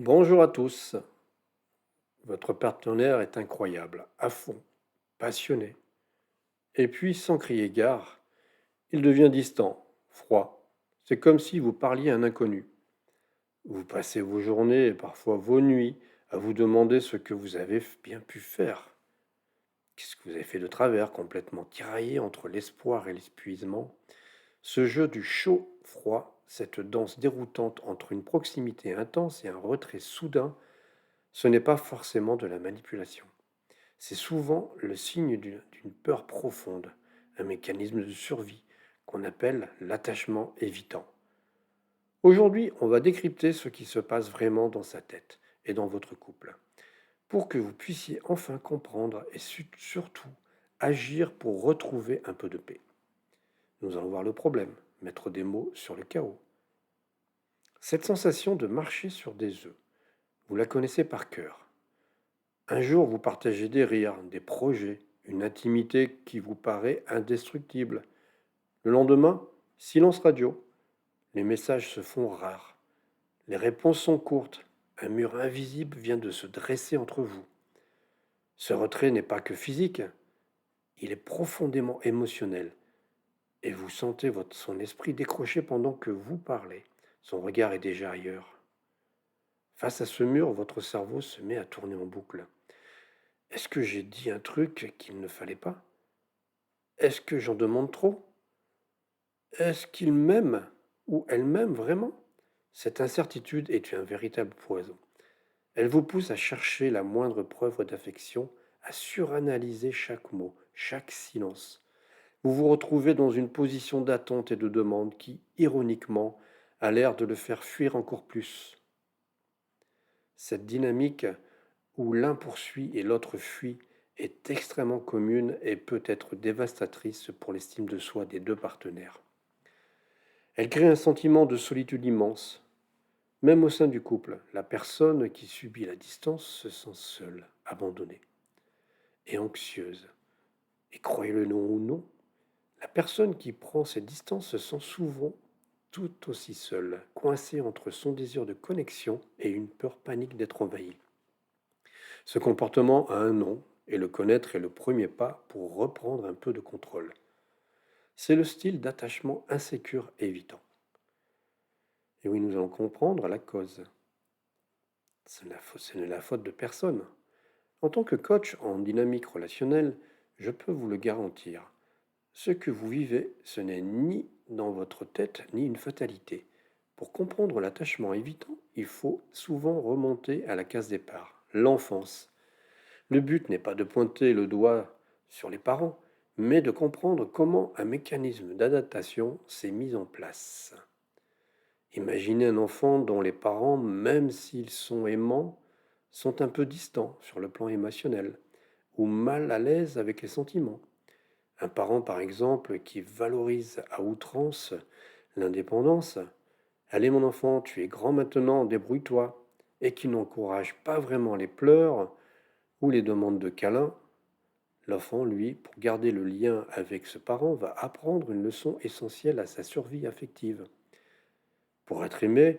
Bonjour à tous. Votre partenaire est incroyable, à fond, passionné. Et puis, sans crier gare, il devient distant, froid. C'est comme si vous parliez à un inconnu. Vous passez vos journées et parfois vos nuits à vous demander ce que vous avez bien pu faire. Qu'est-ce que vous avez fait de travers, complètement tiraillé entre l'espoir et l'épuisement. Ce jeu du chaud-froid, cette danse déroutante entre une proximité intense et un retrait soudain, ce n'est pas forcément de la manipulation. C'est souvent le signe d'une peur profonde, un mécanisme de survie qu'on appelle l'attachement évitant. Aujourd'hui, on va décrypter ce qui se passe vraiment dans sa tête et dans votre couple, pour que vous puissiez enfin comprendre et surtout agir pour retrouver un peu de paix. Nous allons voir le problème, mettre des mots sur le chaos. Cette sensation de marcher sur des œufs, vous la connaissez par cœur. Un jour, vous partagez des rires, des projets, une intimité qui vous paraît indestructible. Le lendemain, silence radio. Les messages se font rares. Les réponses sont courtes. Un mur invisible vient de se dresser entre vous. Ce retrait n'est pas que physique, il est profondément émotionnel. Et vous sentez son esprit décroché pendant que vous parlez. Son regard est déjà ailleurs. Face à ce mur, votre cerveau se met à tourner en boucle. Est-ce que j'ai dit un truc qu'il ne fallait pas? Est-ce que j'en demande trop? Est-ce qu'il m'aime ou elle m'aime vraiment? Cette incertitude est un véritable poison. Elle vous pousse à chercher la moindre preuve d'affection, à suranalyser chaque mot, chaque silence. Vous vous retrouvez dans une position d'attente et de demande qui, ironiquement, a l'air de le faire fuir encore plus. Cette dynamique où l'un poursuit et l'autre fuit est extrêmement commune et peut être dévastatrice pour l'estime de soi des deux partenaires. Elle crée un sentiment de solitude immense. Même au sein du couple, la personne qui subit la distance se sent seule, abandonnée et anxieuse. Et croyez-le ou non, la personne qui prend cette distance se sent souvent tout aussi seule, coincée entre son désir de connexion et une peur panique d'être envahie. Ce comportement a un nom, et le connaître est le premier pas pour reprendre un peu de contrôle. C'est le style d'attachement insécure évitant. Et oui, nous allons comprendre la cause. Ce n'est la faute de personne. En tant que coach en dynamique relationnelle, je peux vous le garantir. Ce que vous vivez, ce n'est ni dans votre tête ni une fatalité. Pour comprendre l'attachement évitant, il faut souvent remonter à la case départ, l'enfance. Le but n'est pas de pointer le doigt sur les parents, mais de comprendre comment un mécanisme d'adaptation s'est mis en place. Imaginez un enfant dont les parents, même s'ils sont aimants, sont un peu distants sur le plan émotionnel ou mal à l'aise avec les sentiments. Un parent, par exemple, qui valorise à outrance l'indépendance. Allez mon enfant, tu es grand maintenant, débrouille-toi. Et qui n'encourage pas vraiment les pleurs ou les demandes de câlins. L'enfant, lui, pour garder le lien avec ce parent, va apprendre une leçon essentielle à sa survie affective. Pour être aimé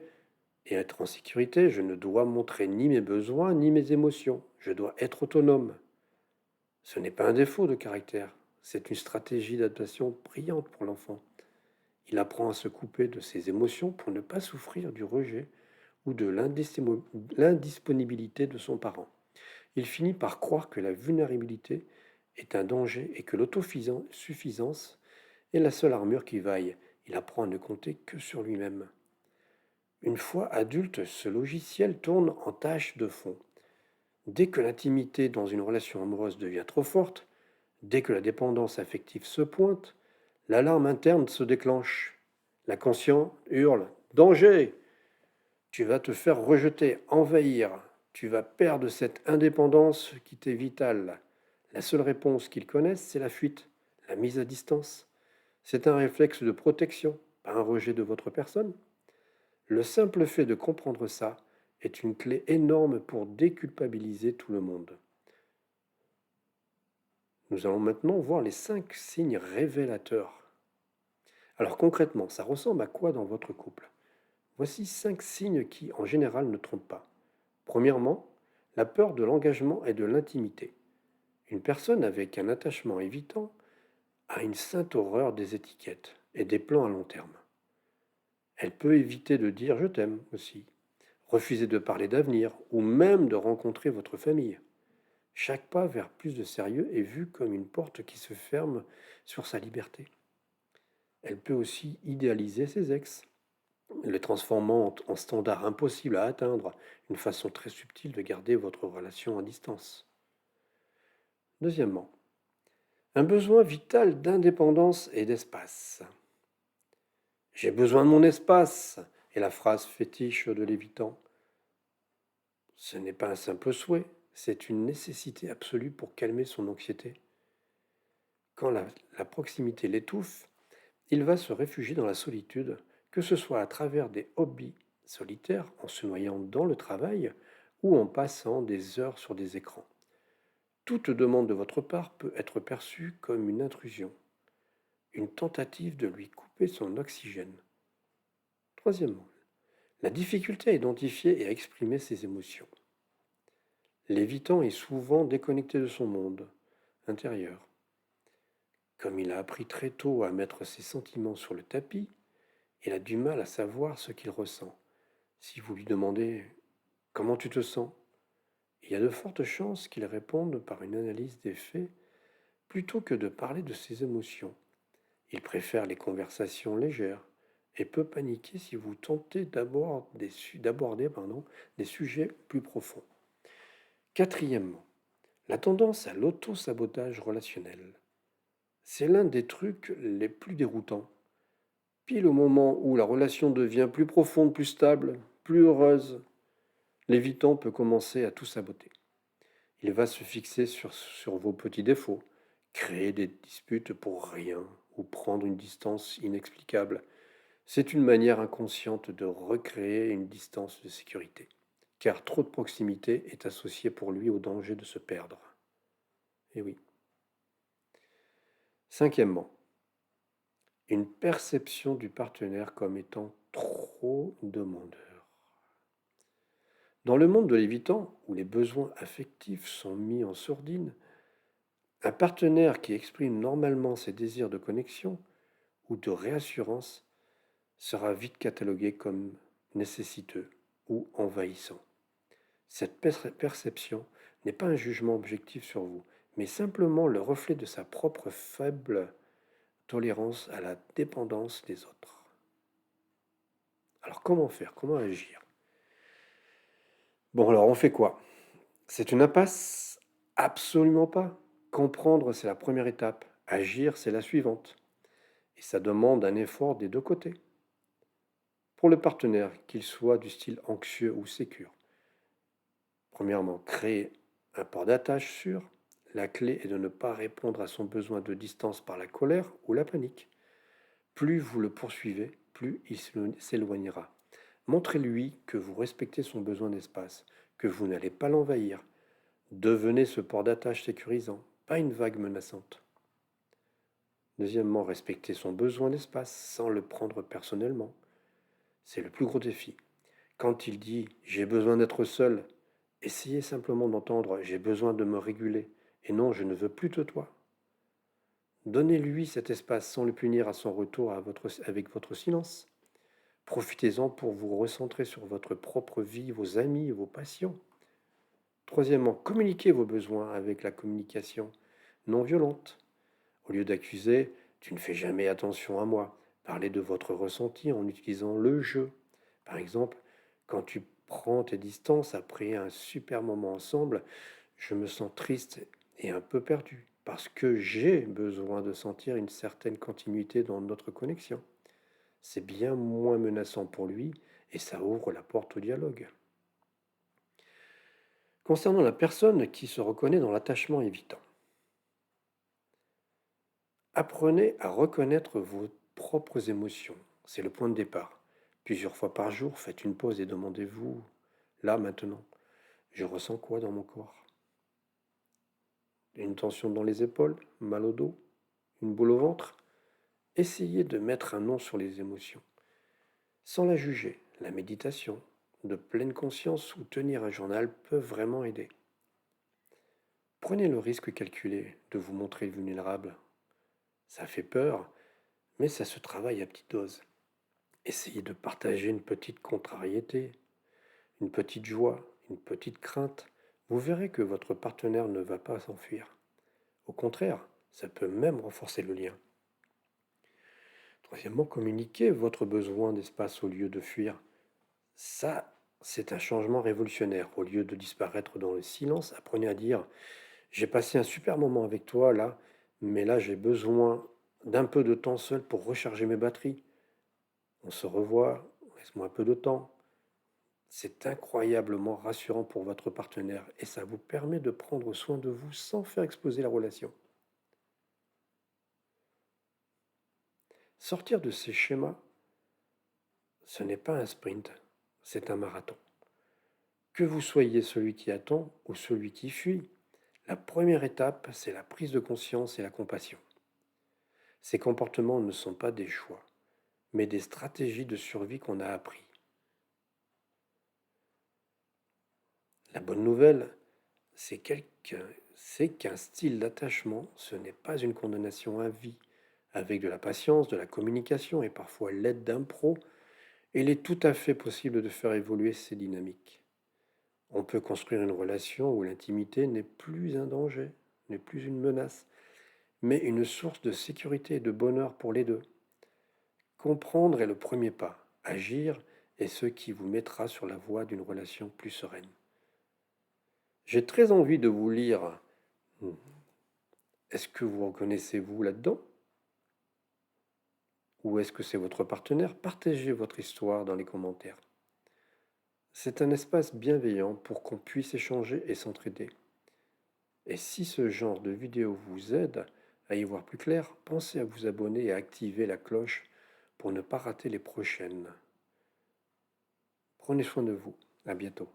et être en sécurité, je ne dois montrer ni mes besoins ni mes émotions. Je dois être autonome. Ce n'est pas un défaut de caractère, c'est une stratégie d'adaptation brillante pour l'enfant. Il apprend à se couper de ses émotions pour ne pas souffrir du rejet ou de l'indisponibilité de son parent. Il finit par croire que la vulnérabilité est un danger et que l'autosuffisance est la seule armure qui vaille. Il apprend à ne compter que sur lui-même. Une fois adulte, ce logiciel tourne en tâche de fond. Dès que l'intimité dans une relation amoureuse devient trop forte, dès que la dépendance affective se pointe, l'alarme interne se déclenche. L'inconscient hurle: danger! Tu vas te faire rejeter, envahir. Tu vas perdre cette indépendance qui t'est vitale. La seule réponse qu'ils connaissent, c'est la fuite, la mise à distance. C'est un réflexe de protection, pas un rejet de votre personne. Le simple fait de comprendre ça est une clé énorme pour déculpabiliser tout le monde. Nous allons maintenant voir les 5 signes révélateurs. Alors concrètement, ça ressemble à quoi dans votre couple? Voici 5 signes qui, en général, ne trompent pas. Premièrement, la peur de l'engagement et de l'intimité. Une personne avec un attachement évitant a une sainte horreur des étiquettes et des plans à long terme. Elle peut éviter de dire je t'aime aussi, refuser de parler d'avenir ou même de rencontrer votre famille. Chaque pas vers plus de sérieux est vu comme une porte qui se ferme sur sa liberté. Elle peut aussi idéaliser ses ex, les transformant en standard impossible à atteindre, une façon très subtile de garder votre relation à distance. Deuxièmement, un besoin vital d'indépendance et d'espace. J'ai besoin de mon espace est la phrase fétiche de l'évitant. Ce n'est pas un simple souhait, c'est une nécessité absolue pour calmer son anxiété. Quand la proximité l'étouffe, il va se réfugier dans la solitude, que ce soit à travers des hobbies solitaires, en se noyant dans le travail ou en passant des heures sur des écrans. Toute demande de votre part peut être perçue comme une intrusion, une tentative de lui couper son oxygène. Troisièmement, la difficulté à identifier et à exprimer ses émotions. L'évitant est souvent déconnecté de son monde intérieur. Comme il a appris très tôt à mettre ses sentiments sur le tapis, il a du mal à savoir ce qu'il ressent. Si vous lui demandez comment tu te sens, il y a de fortes chances qu'il réponde par une analyse des faits plutôt que de parler de ses émotions. Il préfère les conversations légères et peut paniquer si vous tentez d'aborder des sujets plus profonds. Quatrièmement, la tendance à l'auto-sabotage relationnel. C'est l'un des trucs les plus déroutants. Pile au moment où la relation devient plus profonde, plus stable, plus heureuse, l'évitant peut commencer à tout saboter. Il va se fixer sur vos petits défauts, créer des disputes pour rien ou prendre une distance inexplicable. C'est une manière inconsciente de recréer une distance de sécurité, car trop de proximité est associée pour lui au danger de se perdre. Et oui. Cinquièmement, une perception du partenaire comme étant trop demandeur. Dans le monde de l'évitant, où les besoins affectifs sont mis en sourdine, un partenaire qui exprime normalement ses désirs de connexion ou de réassurance sera vite catalogué comme nécessiteux ou envahissant. Cette perception n'est pas un jugement objectif sur vous, mais simplement le reflet de sa propre faible tolérance à la dépendance des autres. Alors comment faire? Comment agir? Bon, alors on fait quoi? C'est une impasse? Absolument pas. Comprendre, c'est la première étape. Agir, c'est la suivante. Et ça demande un effort des deux côtés. Pour le partenaire, qu'il soit du style anxieux ou sécure. Premièrement, créer un port d'attache sûr. La clé est de ne pas répondre à son besoin de distance par la colère ou la panique. Plus vous le poursuivez, plus il s'éloignera. Montrez-lui que vous respectez son besoin d'espace, que vous n'allez pas l'envahir. Devenez ce port d'attache sécurisant, pas une vague menaçante. Deuxièmement, respectez son besoin d'espace sans le prendre personnellement. C'est le plus gros défi. Quand il dit j'ai besoin d'être seul, essayez simplement d'entendre j'ai besoin de me réguler et non je ne veux plus de toi. Donnez-lui cet espace sans le punir à son retour avec votre silence. Profitez-en pour vous recentrer sur votre propre vie, vos amis, vos passions. Troisièmement, communiquez vos besoins avec la communication non violente. Au lieu d'accuser, tu ne fais jamais attention à moi. Parlez de votre ressenti en utilisant le je. Par exemple, quand tu prends tes distances après un super moment ensemble, je me sens triste et un peu perdu parce que j'ai besoin de sentir une certaine continuité dans notre connexion. C'est bien moins menaçant pour lui et ça ouvre la porte au dialogue. Concernant la personne qui se reconnaît dans l'attachement évitant, apprenez à reconnaître vos propres émotions. C'est le point de départ. Plusieurs fois par jour, faites une pause et demandez-vous, là maintenant, je ressens quoi dans mon corps? Une tension dans les épaules, mal au dos, une boule au ventre? Essayez de mettre un nom sur les émotions, sans la juger. La méditation, de pleine conscience ou tenir un journal peuvent vraiment aider. Prenez le risque calculé de vous montrer vulnérable. Ça fait peur, mais ça se travaille à petite dose. Essayez de partager une petite contrariété, une petite joie, une petite crainte. Vous verrez que votre partenaire ne va pas s'enfuir. Au contraire, ça peut même renforcer le lien. Troisièmement, communiquez votre besoin d'espace au lieu de fuir. Ça, c'est un changement révolutionnaire. Au lieu de disparaître dans le silence, apprenez à dire: j'ai passé un super moment avec toi là, mais là j'ai besoin d'un peu de temps seul pour recharger mes batteries. On se revoit, laisse-moi un peu de temps. C'est incroyablement rassurant pour votre partenaire et ça vous permet de prendre soin de vous sans faire exploser la relation. Sortir de ces schémas, ce n'est pas un sprint, c'est un marathon. Que vous soyez celui qui attend ou celui qui fuit, la première étape, c'est la prise de conscience et la compassion. Ces comportements ne sont pas des choix, mais des stratégies de survie qu'on a appris. La bonne nouvelle, c'est qu'un style d'attachement, ce n'est pas une condamnation à vie. Avec de la patience, de la communication et parfois l'aide d'un pro, il est tout à fait possible de faire évoluer ces dynamiques. On peut construire une relation où l'intimité n'est plus un danger, n'est plus une menace, mais une source de sécurité et de bonheur pour les deux. Comprendre est le premier pas. Agir est ce qui vous mettra sur la voie d'une relation plus sereine. J'ai très envie de vous lire. Est-ce que vous reconnaissez-vous là-dedans? Ou est-ce que c'est votre partenaire? Partagez votre histoire dans les commentaires. C'est un espace bienveillant pour qu'on puisse échanger et s'entraider. Et si ce genre de vidéo vous aide à y voir plus clair, pensez à vous abonner et à activer la cloche pour ne pas rater les prochaines. Prenez soin de vous. À bientôt.